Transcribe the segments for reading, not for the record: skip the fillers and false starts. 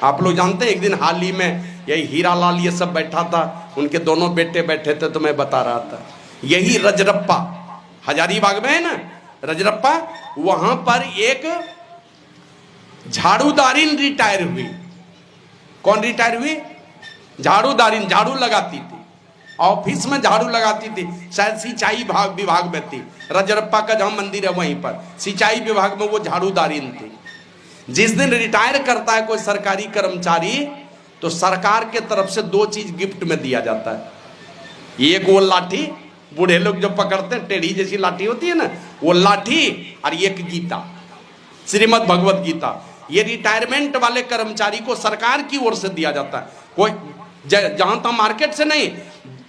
आप लोग जानते हैं एक दिन हाल ही में यही हीरा लाल ये सब बैठा था, उनके दोनों बेटे बैठे थे, तो मैं बता रहा था यही रजरप्पा हजारीबाग में है ना रजरप्पा, वहां पर एक झाड़ूदारिन रिटायर हुई। कौन रिटायर हुई? झाड़ूदारिन, झाड़ू लगाती थी, ऑफिस में झाड़ू लगाती थी, शायद सिंचाई विभाग में थी। रजरप्पा का जहां मंदिर है वहीं पर सिंचाई विभाग में वो झाड़ूदारिन थी। जिस दिन रिटायर करता है कोई सरकारी कर्मचारी, तो सरकार के तरफ से 2 चीज गिफ्ट में दिया जाता है। एक वो लाठी, बूढ़े लोग जो पकड़ते हैं टेढ़ी जैसी लाठी होती है ना, वो लाठी, और एक गीता, श्रीमद् भगवत गीता। ये रिटायरमेंट वाले कर्मचारी को सरकार की ओर से दिया जाता है। कोई जहां तक मार्केट से नहीं,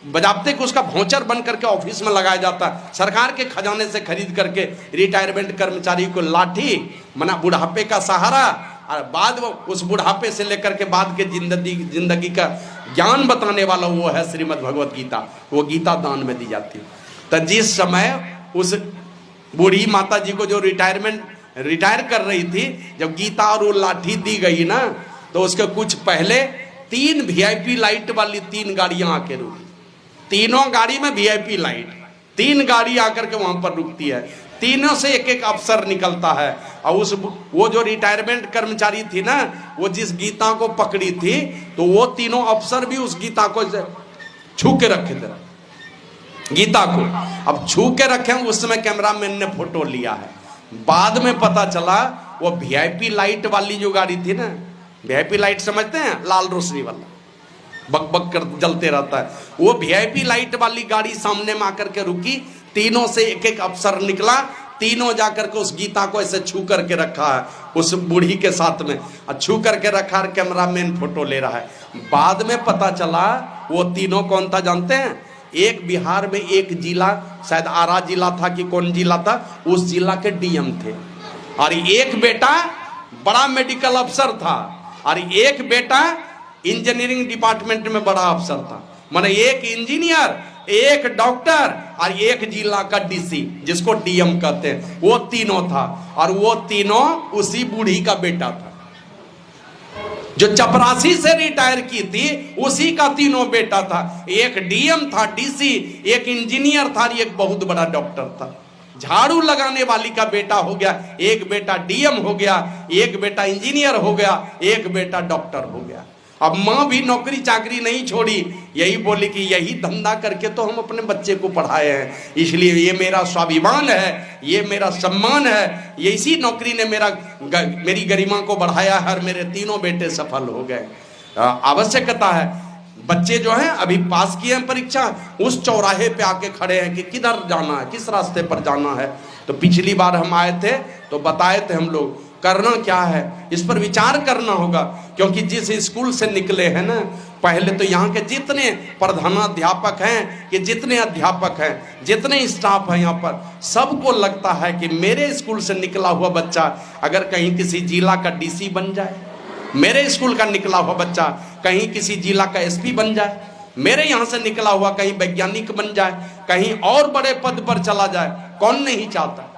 बजाते को उसका भौचर बन करके ऑफिस में लगाया जाता है, सरकार के खजाने से खरीद करके रिटायरमेंट कर्मचारी को लाठी मना बुढ़ापे का सहारा, और बाद उस बुढ़ापे से लेकर के बाद के जिंदगी का ज्ञान बताने वाला वो है श्रीमद् भगवत गीता। वो गीता दान में दी जाती है। तो जिस समय उस बूढ़ी माता जी को जो रिटायर कर रही थी, जब गीता और वो लाठी दी गई ना, तो उसके कुछ पहले 3 VIP लाइट वाली 3 गाड़ियां आके रुकी। तीनों गाड़ी में VIP लाइट, 3 गाड़ी आकर के वहां पर रुकती है, तीनों से एक अफसर निकलता है। और वो जो रिटायरमेंट कर्मचारी थी ना, वो जिस गीता को पकड़ी थी, तो वो तीनों अफसर भी उस गीता को छू के रखे थे, गीता को। अब छू के रखे, उस समय कैमरामैन ने फोटो लिया है। बाद में पता चला वो VIP लाइट वाली जो गाड़ी थी ना, VIP लाइट समझते हैं, लाल रोशनी वाला बक बक कर जलते रहता है, वो VIP लाइट वाली गाड़ी सामने में आकर के रुकी। तीनों से एक अफसर निकला, तीनों जाकर के उस गीता को ऐसे छू करके रखा है उस बूढ़ी के साथ में, और छू करके रखा, कैमरामैन फोटो ले रहा है। बाद में पता चला वो तीनों कौन था जानते हैं? एक बिहार में एक जिला, शायद आरा जिला था कि कौन जिला था, उस जिला के DM थे, और एक बेटा बड़ा मेडिकल अफसर था, और एक बेटा इंजीनियरिंग डिपार्टमेंट में बड़ा अफसर था। माने एक इंजीनियर, एक डॉक्टर, और एक जिला का DC जिसको DM कहते हैं, वो तीनों था। और वो तीनों उसी बूढ़ी का बेटा था जो चपरासी से रिटायर की थी, उसी का तीनों बेटा था। एक DM था, DC, एक इंजीनियर था, एक बहुत बड़ा डॉक्टर था। झाड़ू लगाने वाली का बेटा हो गया, एक बेटा DM हो गया, एक बेटा इंजीनियर हो गया, एक बेटा डॉक्टर हो गया। अब माँ भी नौकरी चाकरी नहीं छोड़ी, यही बोली कि यही धंधा करके तो हम अपने बच्चे को पढ़ाए हैं, इसलिए ये मेरा स्वाभिमान है, ये मेरा सम्मान है, ये इसी नौकरी ने मेरी गरिमा को बढ़ाया है, और मेरे तीनों बेटे सफल हो गए। आवश्यकता है, बच्चे जो हैं अभी पास किए हैं परीक्षा, उस चौराहे पे आके खड़े हैं कि किधर जाना है, किस रास्ते पर जाना है। तो पिछली बार हम आए थे तो बताए थे हम लोग, करना क्या है इस पर विचार करना होगा। क्योंकि जिस स्कूल से निकले हैं ना, पहले तो यहाँ के जितने प्रधानाध्यापक हैं, कि जितने अध्यापक हैं, जितने स्टाफ हैं यहाँ पर, सबको लगता है कि मेरे स्कूल से निकला हुआ बच्चा अगर कहीं किसी जिला का DC बन जाए, मेरे स्कूल का निकला हुआ बच्चा कहीं किसी जिला का SP बन जाए, मेरे यहाँ से निकला हुआ कहीं वैज्ञानिक बन जाए, कहीं और बड़े पद पर चला जाए, कौन नहीं चाहता।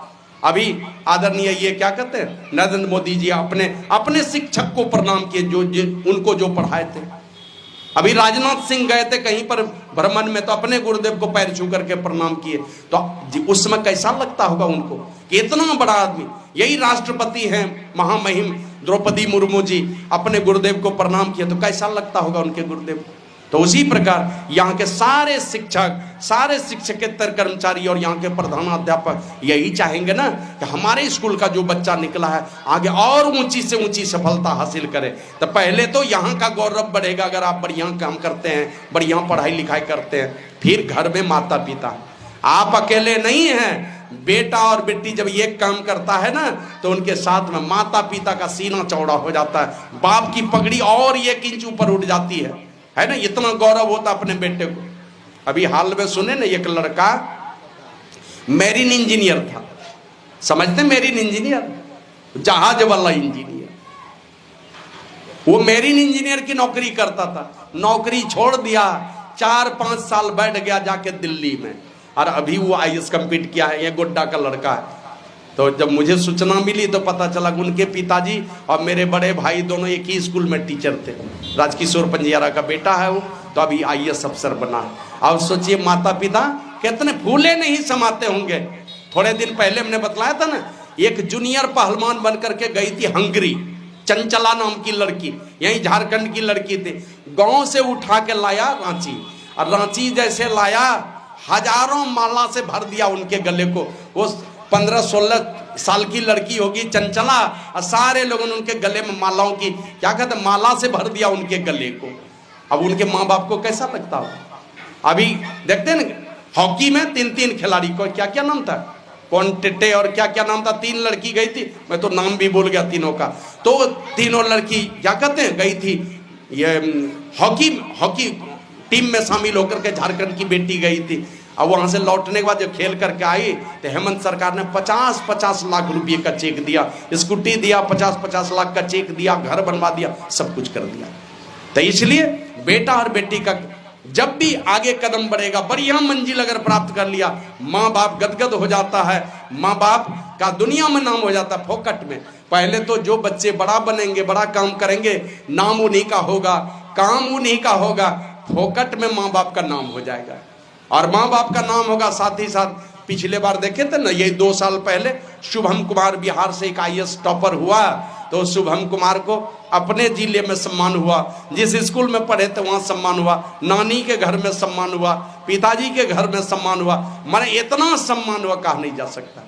अभी आदरणीय ये क्या कहते हैं नरेंद्र मोदी जी अपने शिक्षक को प्रणाम किए जो उनको जो पढ़ाए थे। अभी राजनाथ सिंह गए थे कहीं पर भ्रमण में, तो अपने गुरुदेव को पैर छू करके प्रणाम किए। तो उस समय कैसा लगता होगा उनको कि इतना बड़ा आदमी, यही राष्ट्रपति हैं महामहिम द्रौपदी मुर्मू जी, अपने गुरुदेव को प्रणाम किए, तो कैसा लगता होगा उनके गुरुदेव। तो उसी प्रकार यहाँ के सारे शिक्षक, सारे शिक्षकेतर कर्मचारी और यहाँ के प्रधानाध्यापक यही चाहेंगे ना कि हमारे स्कूल का जो बच्चा निकला है आगे और ऊंची से ऊंची सफलता हासिल करे। तो पहले तो यहाँ का गौरव बढ़ेगा अगर आप बढ़िया काम करते हैं, बढ़िया पढ़ाई लिखाई करते हैं। फिर घर में माता पिता, आप अकेले नहीं हैं, बेटा और बेटी जब ये काम करता है ना, तो उनके साथ में माता पिता का सीना चौड़ा हो जाता है, बाप की पगड़ी और 1 इंच ऊपर उठ जाती है ना। इतना गौरव होता अपने बेटे को। अभी हाल में सुने ना, एक लड़का मैरीन इंजीनियर था, समझते मैरीन इंजीनियर, जहाज वाला इंजीनियर। वो मैरीन इंजीनियर की नौकरी करता था, नौकरी छोड़ दिया, 4-5 साल बैठ गया जाके दिल्ली में, और अभी वो IAS कंप्लीट किया है। ये गोड्डा का लड़का है, तो जब मुझे सूचना मिली तो पता चला कि उनके पिताजी और मेरे बड़े भाई दोनों एक ही स्कूल में टीचर थे। राजकिशोर पंजियारा का बेटा है वो, तो अभी IAS अफसर बना है। अब सोचिए माता पिता कितने फूले नहीं समाते होंगे। थोड़े दिन पहले हमने बतलाया था ना, एक जूनियर पहलवान बन करके गई थी हंगरी, चंचला नाम की लड़की, यही झारखंड की लड़की थी। गांव से उठा के लाया रांची, और रांची जैसे लाया हजारों माला से भर दिया उनके गले को। वो 15-16 साल की लड़की होगी चंचला, और सारे लोगों ने उनके गले में मालाओं की क्या कहते माला से भर दिया उनके गले को। अब उनके माँ बाप को कैसा लगता हो। अभी देखते हैं ना हॉकी में 3 खिलाड़ी को क्या क्या नाम था, पोंटेटे और क्या क्या नाम था, 3 लड़की गई थी, मैं तो नाम भी भूल गया तीनों का। तो तीनों लड़की क्या कहते हैं गई थी ये हॉकी टीम में शामिल होकर के, झारखंड की बेटी गई थी। अब वहां से लौटने के बाद जब खेल करके आई तो हेमंत सरकार ने 50-50 लाख रुपए का चेक दिया, स्कूटी दिया, 50-50 लाख का चेक दिया, घर बनवा दिया, सब कुछ कर दिया। तो इसलिए बेटा और बेटी का जब भी आगे कदम बढ़ेगा, बढ़िया मंजिल अगर प्राप्त कर लिया, माँ बाप गदगद हो जाता है, माँ बाप का दुनिया में नाम हो जाता है फोकट में। पहले तो जो बच्चे बड़ा बनेंगे, बड़ा काम करेंगे, नाम उन्हीं का होगा, काम उन्हीं का होगा, फोकट में माँ बाप का नाम हो जाएगा। और माँ बाप का नाम होगा, साथ ही साथ पिछले बार देखे थे ना, ये 2 साल पहले शुभम कुमार बिहार से एक IAS टॉपर हुआ, तो शुभम कुमार को अपने जिले में सम्मान हुआ, जिस स्कूल में पढ़े थे वहां सम्मान हुआ, नानी के घर में सम्मान हुआ, पिताजी के घर में सम्मान हुआ, माने इतना सम्मान हुआ कहा नहीं जा सकता।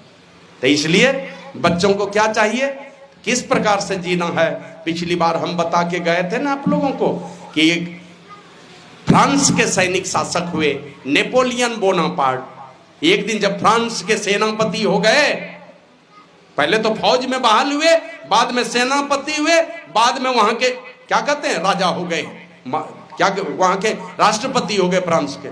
तो इसलिए बच्चों को क्या चाहिए, किस प्रकार से जीना है। पिछली बार हम बता के गए थे ना आप लोगों को कि एक फ्रांस के सैनिक शासक हुए नेपोलियन बोनापार्ट। एक दिन जब फ्रांस के सेनापति हो गए, पहले तो फौज में बहाल हुए, बाद में सेनापति हुए, बाद में वहां के क्या कहते हैं राजा हो गए, क्या वहां के राष्ट्रपति हो गए फ्रांस के।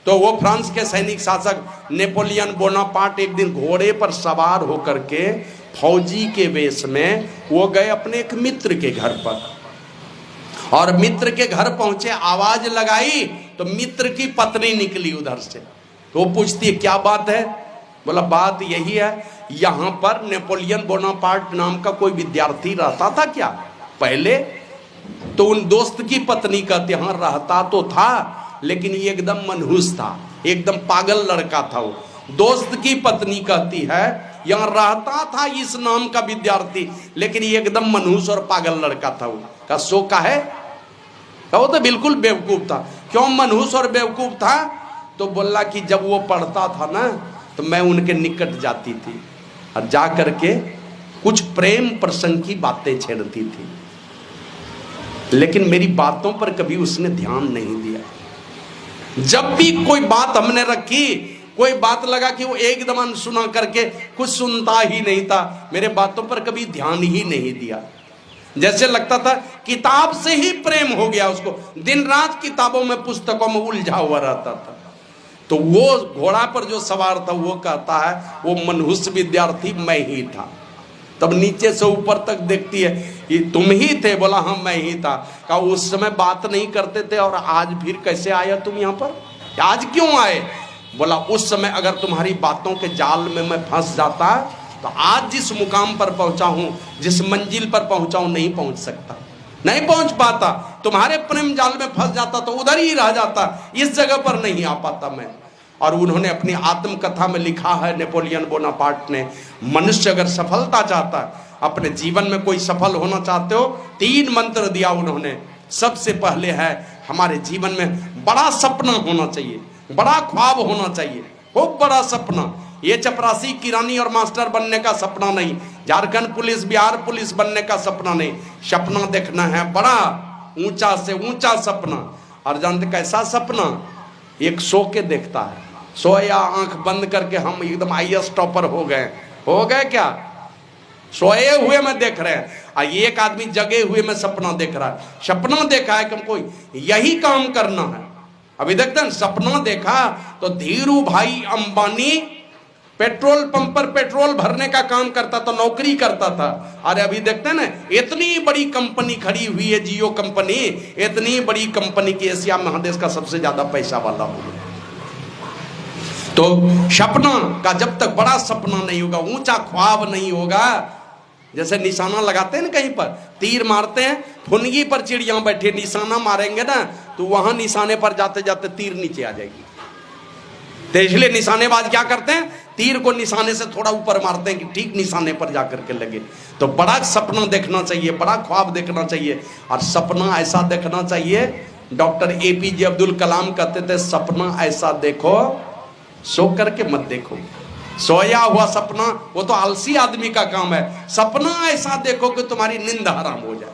तो वो फ्रांस के सैनिक शासक नेपोलियन बोनापार्ट एक दिन घोड़े पर सवार होकर के फौजी के वेश में वो गए अपने एक मित्र के घर पर, और मित्र के घर पहुंचे, आवाज लगाई तो मित्र की पत्नी निकली उधर से। तो वो पूछती है क्या बात है, बोला बात यही है, यहां पर नेपोलियन बोनापार्ट नाम का कोई विद्यार्थी रहता था क्या पहले। तो उन दोस्त की पत्नी कहती हाँ रहता तो था, लेकिन ये एकदम मनहूस था, एकदम पागल लड़का था वो। दोस्त की पत्नी कहती है यहाँ रहता था इस नाम का विद्यार्थी, लेकिन ये एकदम मनहूस और पागल लड़का था वो। का सो का है, वो तो बिल्कुल बेवकूफ था। क्यों मनहूस और बेवकूफ था, तो बोला कि जब वो पढ़ता था ना तो मैं उनके निकट जाती थी और जा करके कुछ प्रेम प्रसंग की बातें छेड़ती थी, लेकिन मेरी बातों पर कभी उसने ध्यान नहीं दिया। जब भी कोई बात हमने रखी, कोई बात लगा कि वो एकदम अनसुना करके कुछ सुनता ही नहीं था, मेरे बातों पर कभी ध्यान ही नहीं दिया। जैसे लगता था किताब से ही प्रेम हो गया उसको, दिन रात किताबों में पुस्तकों में उलझा हुआ रहता था। तो वो घोड़ा पर जो सवार था वो कहता है वो मनहूस विद्यार्थी मैं ही था। तब नीचे से ऊपर तक देखती है ये तुम ही थे, बोला हाँ मैं ही था। कहा उस समय बात नहीं करते थे और आज फिर कैसे आया तुम यहाँ पर, आज क्यों आए। बोला उस समय अगर तुम्हारी बातों के जाल में मैं फंस जाता तो आज जिस मुकाम पर पहुंचा हूं, जिस मंजिल पर पहुंचा हूं, नहीं पहुंच सकता, नहीं पहुंच पाता। तुम्हारे प्रेम जाल में फंस जाता तो उधर ही रह जाता, इस जगह पर नहीं आ पाता मैं। और उन्होंने अपनी आत्मकथा में लिखा है नेपोलियन बोनापार्ट ने, मनुष्य अगर सफलता चाहता है, अपने जीवन में कोई सफल होना चाहते हो, 3 मंत्र दिया उन्होंने। सबसे पहले है हमारे जीवन में बड़ा सपना होना चाहिए, बड़ा ख्वाब होना चाहिए, खूब बड़ा सपना। ये चपरासी किरानी और मास्टर बनने का सपना नहीं, झारखंड पुलिस बिहार पुलिस बनने का सपना नहीं। सपना देखना है बड़ा, ऊंचा से ऊंचा सपना। और जानते कैसा सपना, एक सो के देखता है, सोया आंख बंद करके हम एकदम IAS टॉपर हो गए क्या, सोए हुए में देख रहे हैं। और एक आदमी जगे हुए में सपना देख रहा है, सपना देखा है कि हमको यही काम करना है। अभी देखते हैं सपना देखा तो धीरू भाई अंबानी पेट्रोल पंप पर पेट्रोल भरने का काम करता तो नौकरी करता था। अरे अभी देखते हैं ना इतनी बड़ी कंपनी खड़ी हुई है, जियो कंपनी, इतनी बड़ी कंपनी की एशिया महादेश का सबसे ज्यादा पैसा वाला हो गया। तो सपना का जब तक बड़ा सपना नहीं होगा, ऊंचा ख्वाब नहीं होगा, जैसे निशाना लगाते हैं ना, कहीं पर तीर मारते हैं, फुनगी पर चिड़िया बैठे निशाना मारेंगे ना, तो वहां निशाने पर जाते जाते तीर नीचे आ जाएगी। तो इसलिए निशानेबाज क्या करते हैं, तीर को निशाने से थोड़ा ऊपर मारते हैं कि ठीक निशाने पर जाकर के लगे। तो बड़ा सपना देखना चाहिए, बड़ा ख्वाब देखना चाहिए, और सपना ऐसा देखना चाहिए। डॉक्टर APJ अब्दुल कलाम कहते थे, सपना ऐसा देखो सो करके मत देखो। सोया हुआ सपना वो तो आलसी आदमी का काम है। सपना ऐसा देखो कि तुम्हारी नींद हराम हो जाए,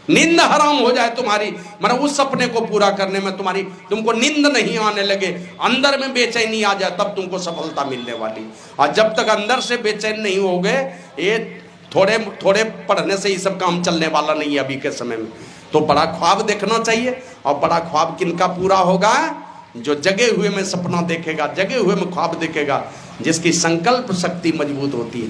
नींद हराम हो जाए तुम्हारी, मतलब उस सपने को पूरा करने में तुमको नींद नहीं आने लगे, अंदर में बेचैनी आ जाए, तब तुमको सफलता मिलने वाली। और जब तक अंदर से बेचैन नहीं होगे, ये थोड़े थोड़े पढ़ने से ये सब काम चलने वाला नहीं है अभी के समय में। तो बड़ा ख्वाब देखना चाहिए। और बड़ा ख्वाब किनका पूरा होगा, जो जगे हुए में सपना देखेगा, जगे हुए में ख्वाब देखेगा, जिसकी संकल्प शक्ति मजबूत होती है।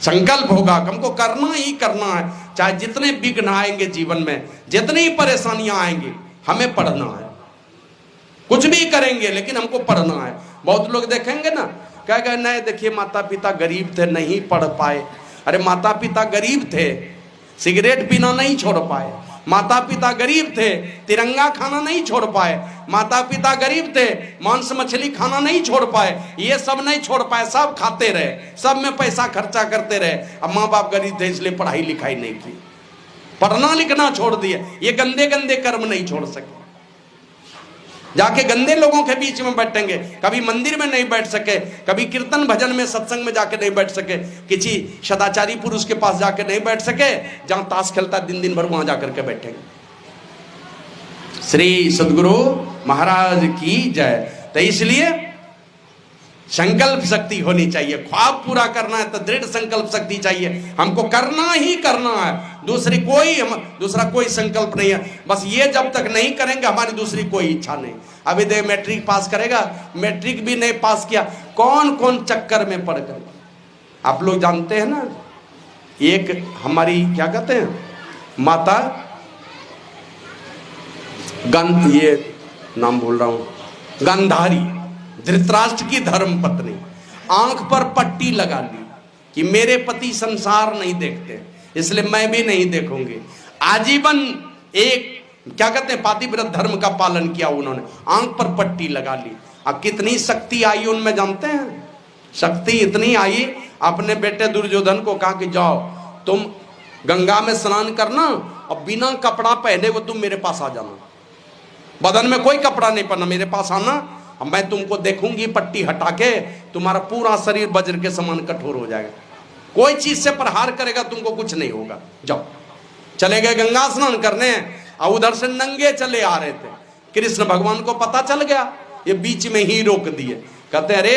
संकल्प होगा हमको करना ही करना है, चाहे जितने विघ्न आएंगे जीवन में, जितनी परेशानियां आएंगी, हमें पढ़ना है। कुछ भी करेंगे लेकिन हमको पढ़ना है। बहुत लोग देखेंगे ना, क्या कहे, नहीं देखिए माता पिता गरीब थे नहीं पढ़ पाए। अरे माता पिता गरीब थे, सिगरेट पीना नहीं छोड़ पाए। माता पिता गरीब थे, तिरंगा खाना नहीं छोड़ पाए। माता पिता गरीब थे, मांस मछली खाना नहीं छोड़ पाए। ये सब नहीं छोड़ पाए, सब खाते रहे, सब में पैसा खर्चा करते रहे। अब माँ बाप गरीब थे इसलिए पढ़ाई लिखाई नहीं की, पढ़ना लिखना छोड़ दिए। ये गंदे गंदे कर्म नहीं छोड़ सके, जाके गंदे लोगों के बीच में बैठेंगे, कभी मंदिर में नहीं बैठ सके, कभी कीर्तन भजन में सत्संग में जाके नहीं बैठ सके, किसी सदाचारी पुरुष के पास जाके नहीं बैठ सके, जहां ताश खेलता दिन दिन भर वहां जाकर के बैठेंगे। श्री सदगुरु महाराज की जय। तो इसलिए संकल्प शक्ति होनी चाहिए। ख्वाब पूरा करना है तो दृढ़ संकल्प शक्ति चाहिए, हमको करना ही करना है, दूसरा कोई संकल्प नहीं है। बस ये जब तक नहीं करेंगे हमारी दूसरी कोई इच्छा नहीं। अभी देख मैट्रिक पास करेगा, मैट्रिक भी नहीं पास किया, कौन कौन चक्कर में पड़ गए। आप लोग जानते हैं ना, एक हमारी क्या कहते हैं माता ये नाम भूल रहा हूं, गांधारी, धृतराष्ट्र की धर्म पत्नी, आंख पर पट्टी लगा ली कि मेरे पति संसार नहीं देखते, इसलिए मैं भी नहीं देखूंगी। आजीवन एक क्या कहते हैं पातिव्रत धर्म का पालन किया उन्होंने, आंख पर पट्टी लगा ली। अब कितनी शक्ति आई उनमें जानते हैं, शक्ति इतनी आई, अपने बेटे दुर्योधन को कहा कि जाओ तुम गंगा में स्नान करना और बिना कपड़ा पहने वो तुम मेरे पास आ जाना, बदन में कोई कपड़ा नहीं पहनना, मेरे पास आना, मैं तुमको देखूंगी पट्टी हटा के, तुम्हारा पूरा शरीर वज्र के समान कठोर हो जाएगा, कोई चीज से प्रहार करेगा तुमको कुछ नहीं होगा। जाओ। चले गए गंगा स्नान करने और उधर से नंगे चले आ रहे थे। कृष्ण भगवान को पता चल गया, ये बीच में ही रोक दिए। कहते अरे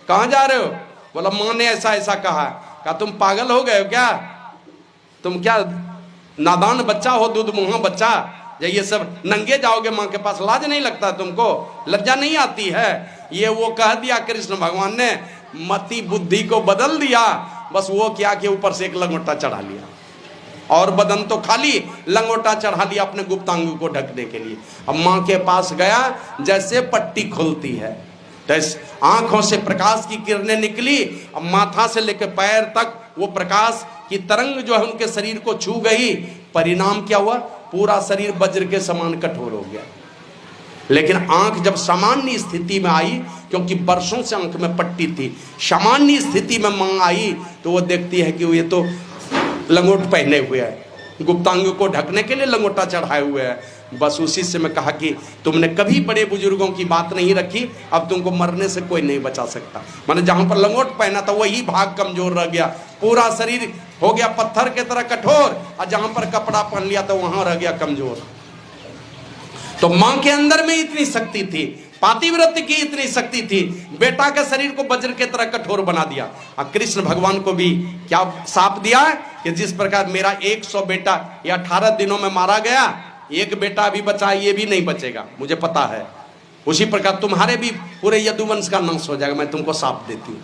कहां जा रहे हो? बोला माँ ने ऐसा ऐसा कहा। कहा तुम पागल हो गए हो क्या? तुम क्या नादान बच्चा हो, दूध मुहा बच्चा, ये सब नंगे जाओगे माँ के पास, लाज नहीं लगता तुमको, लज्जा नहीं आती है? ये वो कह दिया कृष्ण भगवान ने, मति बुद्धि को बदल दिया। बस वो क्या कि ऊपर से एक लंगोटा चढ़ा लिया और बदन तो खाली, लंगोटा चढ़ा लिया अपने गुप्तांग को ढकने के लिए। अब माँ के पास गया, जैसे पट्टी खुलती है तो आंखों से प्रकाश की किरणें निकली, अब माथा से लेकर पैर तक वो प्रकाश की तरंग जो है उनके शरीर को छू गई। परिणाम क्या हुआ? पूरा शरीर वज्र के समान कठोर हो गया। लेकिन आंख जब सामान्य स्थिति में आई, क्योंकि वर्षों से आंख में पट्टी थी, सामान्य स्थिति में मां आई तो वो देखती है कि ये तो लंगोट पहने हुए है, गुप्तांग को ढकने के लिए लंगोटा चढ़ाए हुए है। बस उसी से मैं कहा कि तुमने कभी बड़े बुजुर्गों की बात नहीं रखी, अब तुमको मरने से कोई नहीं बचा सकता। मैंने जहां पर लंगोट पहना था वही भाग कमजोर रह गया, पूरा शरीर हो गया पत्थर के तरह कठोर, और जहां पर कपड़ा पहन लिया तो वहां रह गया कमजोर। तो मां के अंदर में इतनी शक्ति थी, पातिव्रत की इतनी शक्ति थी, बेटा के शरीर को वज्र के तरह कठोर बना दिया। और कृष्ण भगवान को भी क्या साप दिया कि जिस प्रकार मेरा 100 बेटा ये 18 दिनों में मारा गया, एक बेटा अभी बचा, ये भी नहीं बचेगा, मुझे पता है। उसी प्रकार तुम्हारे भी पूरे यदुवंश का नाश हो जाएगा, मैं तुमको साप देती हूँ।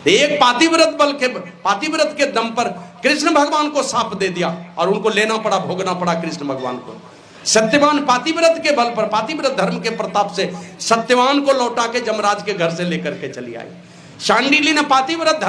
एक पातिव्रत के दम पर कृष्ण भगवान को साप दे दिया और उनको लेना पड़ा, भोगना पड़ा कृष्ण भगवान को। सत्यवान पातिव्रत के बल पर, पातिव्रत धर्म के प्रताप से सत्यवान को लौटा के जमराज के घर से लेकर के चली आई। शांडिल्य ने पातिव्रत धर्म